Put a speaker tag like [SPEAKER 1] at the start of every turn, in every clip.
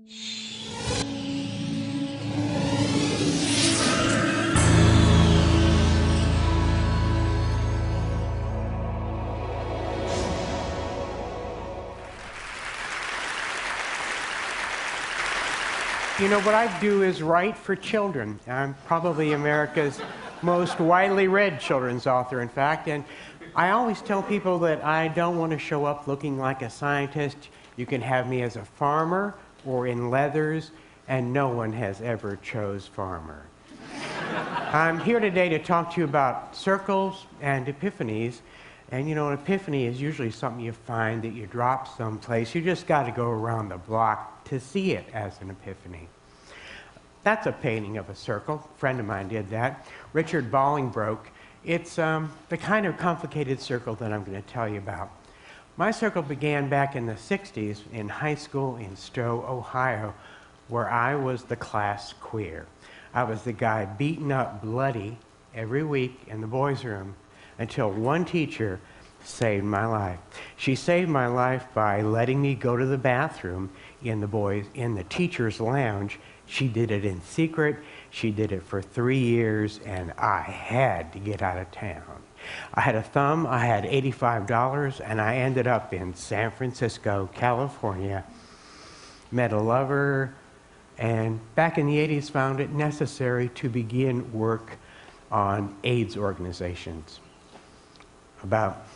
[SPEAKER 1] You know, what I do is write for children. I'm probably America's most widely read children's author, in fact, and I always tell people that I don't want to show up looking like a scientist. You can have me as a farmer or in leathers, and no one has ever chose farmer. I'm here today to talk to you about circles and epiphanies. And you know, an epiphany is usually something you find that you drop someplace. You just got to go around the block to see it as an epiphany. That's a painting of a circle. A friend of mine did that. Richard Bolingbroke. It's the kind of complicated circle that I'm going to tell you about. My circle began back in the 60s in high school in Stowe, Ohio, where I was the class queer. I was the guy beaten up bloody every week in the boys' room until one teacher saved my life. She saved my life by letting me go to the bathroom in the teacher's lounge. She did it in secret. She did it for 3 years, and I had to get out of town. I had a thumb, I had $85, and I ended up in San Francisco, California, met a lover, and back in the 80s found it necessary to begin work on AIDS organizations. About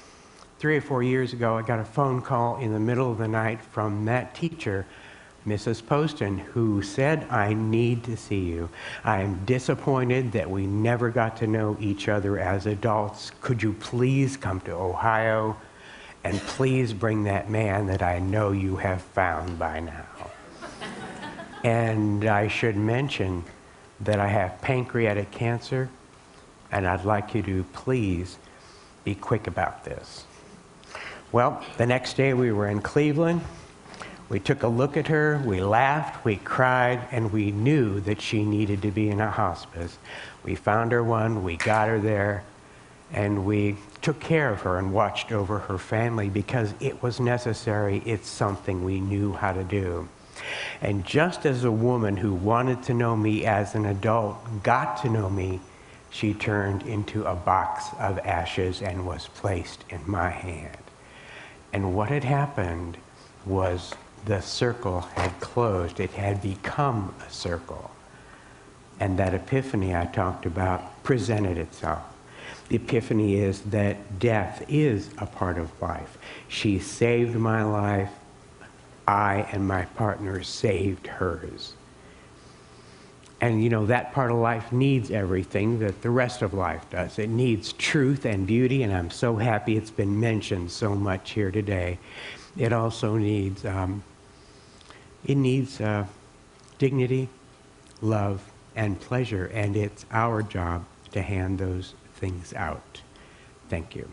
[SPEAKER 1] 3 or 4 years ago, I got a phone call in the middle of the night from that teacher, Mrs. Poston, who said, "I need to see you. I am disappointed that we never got to know each other as adults. Could you please come to Ohio and please bring that man that I know you have found by now?" And I should mention that I have pancreatic cancer, and I'd like you to please be quick about this. Well, the next day we were in Cleveland. We took a look at her, we laughed, we cried, and we knew that she needed to be in a hospice. We found her one, we got her there, and we took care of her and watched over her family because it was necessary. It's something we knew how to do. And just as a woman who wanted to know me as an adult got to know me, she turned into a box of ashes and was placed in my hand. And what had happened was the circle had closed. It had become a circle. And that epiphany I talked about presented itself. The epiphany is that death is a part of life. She saved my life. I and my partner saved hers. And you know, that part of life needs everything that the rest of life does. It needs truth and beauty, and I'm so happy it's been mentioned so much here today. It also needs, dignity, love, and pleasure, and it's our job to hand those things out. Thank you.